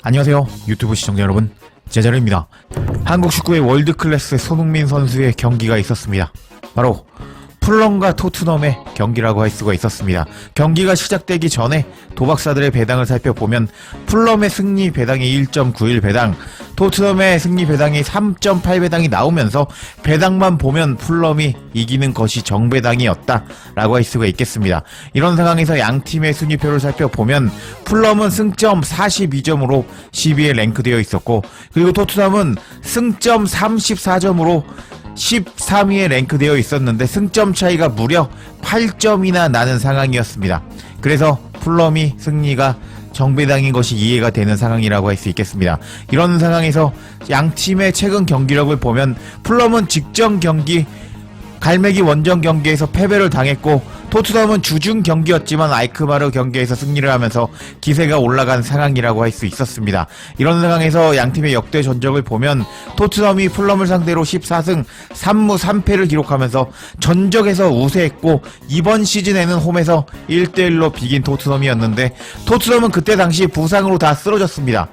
안녕하세요 유튜브 시청자 여러분, 제자르입니다. 한국 축구의 월드클래스 손흥민 선수의 경기가 있었습니다. 바로 풀럼과 토트넘의 경기라고 할 수가 있었습니다. 경기가 시작되기 전에 도박사들의 배당을 살펴보면 풀럼의 승리 배당이 1.91 배당, 토트넘의 승리 배당이 3.8 배당이 나오면서 배당만 보면 풀럼이 이기는 것이 정배당이었다 라고 할 수가 있겠습니다. 이런 상황에서 양팀의 순위표를 살펴보면 풀럼은 승점 42점으로 10위에 랭크되어 있었고, 그리고 토트넘은 승점 34점으로 13위에 랭크되어 있었는데 승점 차이가 무려 8점이나 나는 상황이었습니다. 그래서 풀럼이 승리가 정배당인 것이 이해가 되는 상황이라고 할 수 있겠습니다. 이런 상황에서 양팀의 최근 경기력을 보면 풀럼은 직전 경기 갈매기 원정 경기에서 패배를 당했고, 토트넘은 주중 경기였지만 알크마르 경기에서 승리를 하면서 기세가 올라간 상황이라고 할 수 있었습니다. 이런 상황에서 양팀의 역대 전적을 보면 토트넘이 풀럼을 상대로 14승 3무 3패를 기록하면서 전적에서 우세했고, 이번 시즌에는 홈에서 1대1로 비긴 토트넘이었는데, 토트넘은 그때 당시 부상으로 다 쓰러졌습니다.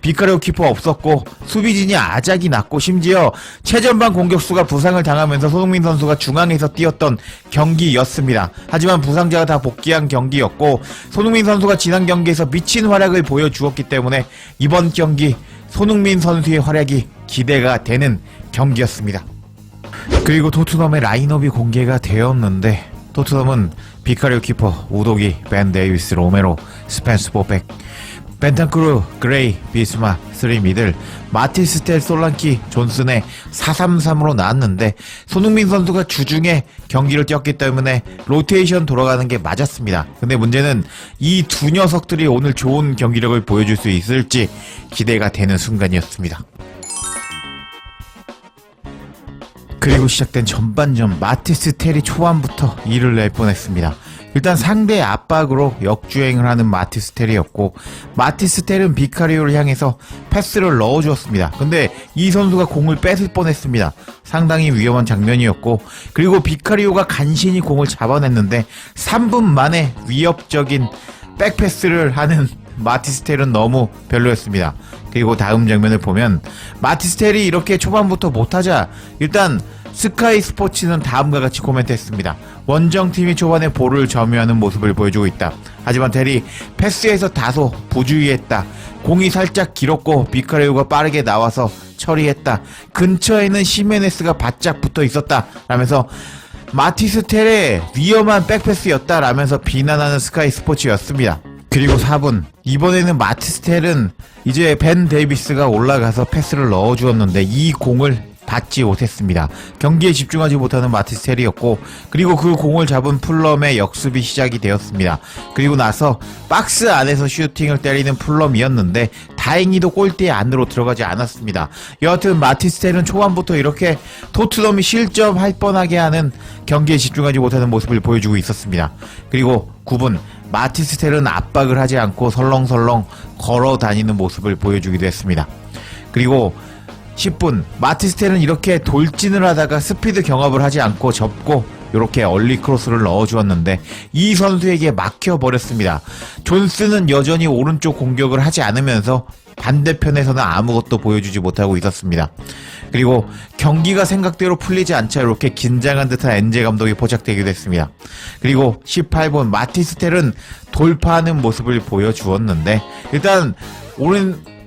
비카리오 키퍼 없었고 수비진이 아작이 났고, 심지어 최전방 공격수가 부상을 당하면서 손흥민 선수가 중앙에서 뛰었던 경기였습니다. 하지만 부상자가 다 복귀한 경기였고, 손흥민 선수가 지난 경기에서 미친 활약을 보여주었기 때문에 이번 경기 손흥민 선수의 활약이 기대가 되는 경기였습니다. 그리고 토트넘의 라인업이 공개가 되었는데, 토트넘은 비카리오 키퍼, 우도기, 벤 데이비스, 로메로, 스펜스 보백, 벤탄쿠르, 그레이, 비스마, 3미들, 마티스텔, 솔랑키, 존슨의 4-3-3으로 나왔는데, 손흥민 선수가 주중에 경기를 뛰었기 때문에 로테이션 돌아가는 게 맞았습니다. 근데 문제는 이 두 녀석들이 오늘 좋은 경기력을 보여줄 수 있을지 기대가 되는 순간이었습니다. 그리고 시작된 전반전, 마티스텔이 초반부터 일을 낼 뻔했습니다. 일단 상대의 압박으로 역주행을 하는 마티스텔이었고, 마티스텔은 비카리오를 향해서 패스를 넣어주었습니다. 근데 이 선수가 공을 뺏을 뻔했습니다. 상당히 위험한 장면이었고, 그리고 비카리오가 간신히 공을 잡아냈는데 3분 만에 위협적인 백패스를 하는 마티스텔은 너무 별로였습니다. 그리고 다음 장면을 보면 마티스텔이 이렇게 초반부터 못하자 일단 스카이 스포츠는 다음과 같이 코멘트했습니다. 원정팀이 초반에 볼을 점유하는 모습을 보여주고 있다. 하지만 텔이 패스에서 다소 부주의했다. 공이 살짝 길었고 비카리오가 빠르게 나와서 처리했다. 근처에는 시메네스가 바짝 붙어 있었다 라면서 마티스텔의 위험한 백패스였다 라면서 비난하는 스카이 스포츠였습니다. 그리고 4분, 이번에는 마티스텔은 이제 벤 데이비스가 올라가서 패스를 넣어주었는데 이 공을 받지 못했습니다. 경기에 집중하지 못하는 마티스텔이었고, 그리고 그 공을 잡은 풀럼의 역습이 시작이 되었습니다. 그리고 나서 박스 안에서 슈팅을 때리는 풀럼이었는데 다행히도 골대 안으로 들어가지 않았습니다. 여하튼 마티스텔은 초반부터 이렇게 토트넘이 실점할 뻔하게 하는, 경기에 집중하지 못하는 모습을 보여주고 있었습니다. 그리고 9분, 마티스텔은 압박을 하지 않고 설렁설렁 걸어 다니는 모습을 보여주기도 했습니다. 그리고 10분, 마티스텔은 이렇게 돌진을 하다가 스피드 경합을 하지 않고 접고 이렇게 얼리 크로스를 넣어주었는데 이 선수에게 막혀버렸습니다. 존슨은 여전히 오른쪽 공격을 하지 않으면서 반대편에서는 아무것도 보여주지 못하고 있었습니다. 그리고 경기가 생각대로 풀리지 않자 이렇게 긴장한 듯한 엔제 감독이 포착되기도 했습니다. 그리고 18분, 마티스텔은 돌파하는 모습을 보여주었는데, 일단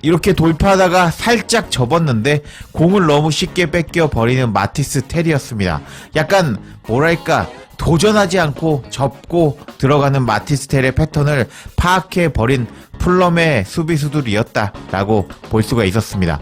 이렇게 돌파하다가 살짝 접었는데 공을 너무 쉽게 뺏겨버리는 마티스텔이었습니다. 약간 뭐랄까, 도전하지 않고 접고 들어가는 마티스텔의 패턴을 파악해버린 풀럼의 수비수들이었다라고 볼 수가 있었습니다.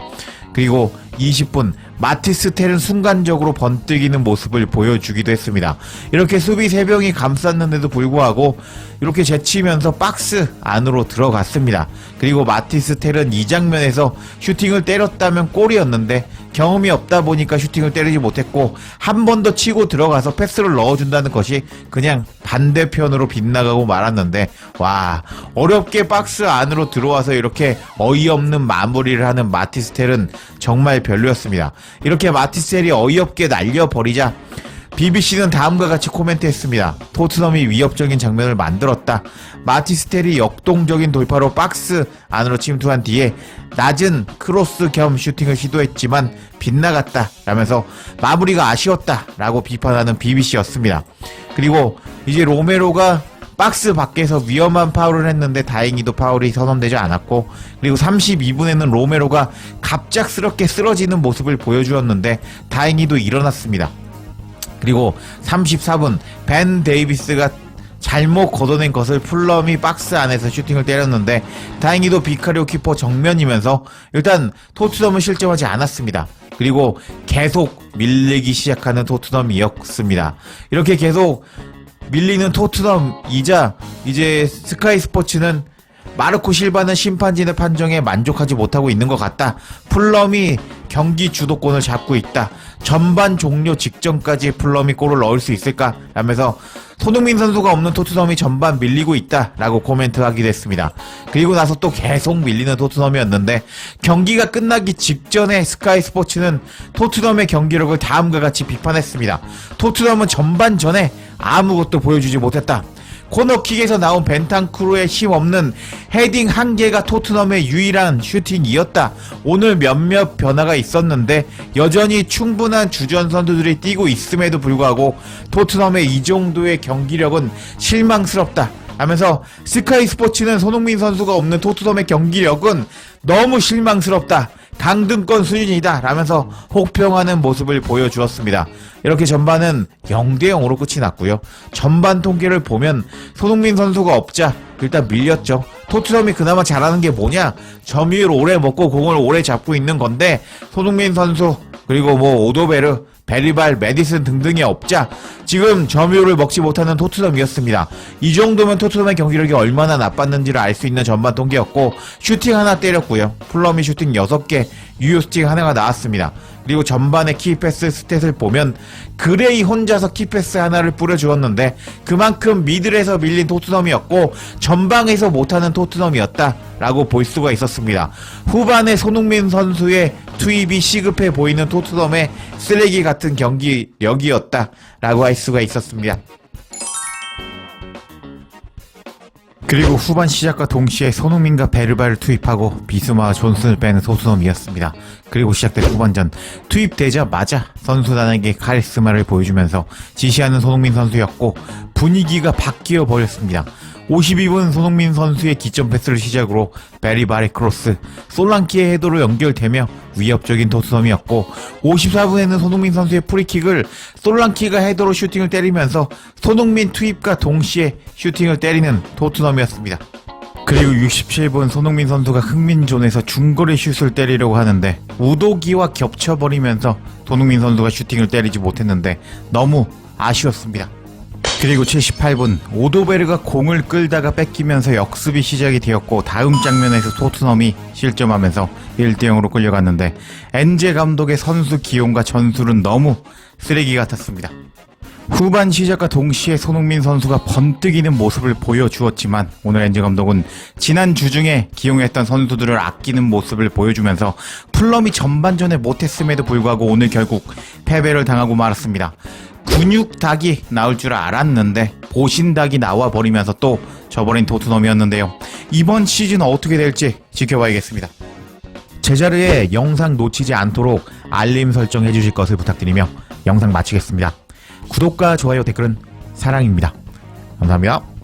그리고 20분, 마티스텔은 순간적으로 번뜩이는 모습을 보여주기도 했습니다. 이렇게 수비 3명이 감쌌는데도 불구하고 이렇게 제치면서 박스 안으로 들어갔습니다. 그리고 마티스텔은 이 장면에서 슈팅을 때렸다면 골이었는데 경험이 없다 보니까 슈팅을 때리지 못했고, 한 번 더 치고 들어가서 패스를 넣어준다는 것이 그냥 반대편으로 빗나가고 말았는데, 와, 어렵게 박스 안으로 들어와서 이렇게 어이없는 마무리를 하는 마티스텔은 정말 별로였습니다. 이렇게 마티스텔이 어이없게 날려버리자 BBC는 다음과 같이 코멘트했습니다. 토트넘이 위협적인 장면을 만들었다. 마티스텔이 역동적인 돌파로 박스 안으로 침투한 뒤에 낮은 크로스 겸 슈팅을 시도했지만 빗나갔다 라면서 마무리가 아쉬웠다 라고 비판하는 BBC였습니다. 그리고 이제 로메로가 박스 밖에서 위험한 파울을 했는데 다행히도 파울이 선언되지 않았고, 그리고 32분에는 로메로가 갑작스럽게 쓰러지는 모습을 보여주었는데 다행히도 일어났습니다. 그리고 34분 벤 데이비스가 잘못 걷어낸 것을 풀럼이 박스 안에서 슈팅을 때렸는데 다행히도 비카리오 키퍼 정면이면서 일단 토트넘은 실점하지 않았습니다. 그리고 계속 밀리기 시작하는 토트넘이었습니다. 이렇게 계속 밀리는 토트넘이자 이제 스카이 스포츠는 마르코 실바는 심판진의 판정에 만족하지 못하고 있는 것 같다. 풀럼이 경기 주도권을 잡고 있다. 전반 종료 직전까지 풀럼이 골을 넣을 수 있을까? 라면서 손흥민 선수가 없는 토트넘이 전반 밀리고 있다 라고 코멘트하기도 했습니다. 그리고 나서 또 계속 밀리는 토트넘이었는데 경기가 끝나기 직전에 스카이 스포츠는 토트넘의 경기력을 다음과 같이 비판했습니다. 토트넘은 전반 전에 아무것도 보여주지 못했다. 코너킥에서 나온 벤탄쿠르의 힘없는 헤딩 한 개가 토트넘의 유일한 슈팅이었다. 오늘 몇몇 변화가 있었는데 여전히 충분한 주전 선수들이 뛰고 있음에도 불구하고 토트넘의 이 정도의 경기력은 실망스럽다 하면서 스카이 스포츠는 손흥민 선수가 없는 토트넘의 경기력은 너무 실망스럽다. 강등권 수준이다 라면서 혹평하는 모습을 보여주었습니다. 이렇게 전반은 0대0으로 끝이 났고요. 전반 통계를 보면 손흥민 선수가 없자 일단 밀렸죠. 토트넘이 그나마 잘하는 게 뭐냐? 점유율 오래 먹고 공을 오래 잡고 있는 건데 손흥민 선수 그리고 뭐 오도베르, 베리발, 메디슨 등등이 없자 지금 점유율을 먹지 못하는 토트넘이었습니다. 이 정도면 토트넘의 경기력이 얼마나 나빴는지를 알 수 있는 전반 통계였고 슈팅 하나 때렸고요. 풀럼이 슈팅 6개, 유효 슈팅 하나가 나왔습니다. 그리고 전반의 키패스 스탯을 보면 그레이 혼자서 키패스 하나를 뿌려주었는데 그만큼 미들에서 밀린 토트넘이었고 전방에서 못하는 토트넘이었다 라고 볼 수가 있었습니다. 후반에 손흥민 선수의 투입이 시급해 보이는 토트넘의 쓰레기 같은 경기력이었다 라고 할 수가 있었습니다. 그리고 후반 시작과 동시에 손흥민과 베르바를 투입하고 비수마와 존슨을 빼는 토트넘이었습니다. 그리고 시작된 후반전 투입되자마자 선수단에게 카리스마를 보여주면서 지시하는 손흥민 선수였고 분위기가 바뀌어 버렸습니다. 52분 손흥민 선수의 기점 패스를 시작으로 베리바의 크로스, 솔랑키의 헤더로 연결되며 위협적인 토트넘이었고 54분에는 손흥민 선수의 프리킥을 솔랑키가 헤더로 슈팅을 때리면서 손흥민 투입과 동시에 슈팅을 때리는 토트넘이었습니다. 그리고 67분 손흥민 선수가 흥민존에서 중거리 슛을 때리려고 하는데 우도기와 겹쳐버리면서 손흥민 선수가 슈팅을 때리지 못했는데 너무 아쉬웠습니다. 그리고 78분 오도베르가 공을 끌다가 뺏기면서 역습이 시작이 되었고 다음 장면에서 토트넘이 실점하면서 1대0으로 끌려갔는데 엔제 감독의 선수 기용과 전술은 너무 쓰레기 같았습니다. 후반 시작과 동시에 손흥민 선수가 번뜩이는 모습을 보여주었지만 오늘 엔제 감독은 지난 주중에 기용했던 선수들을 아끼는 모습을 보여주면서 풀럼이 전반전에 못했음에도 불구하고 오늘 결국 패배를 당하고 말았습니다. 근육닭이 나올 줄 알았는데 보신닭이 나와버리면서 또 져버린 토트넘이었는데요. 이번 시즌 어떻게 될지 지켜봐야겠습니다. 제자리에 영상 놓치지 않도록 알림 설정 해주실 것을 부탁드리며 영상 마치겠습니다. 구독과 좋아요 댓글은 사랑입니다. 감사합니다.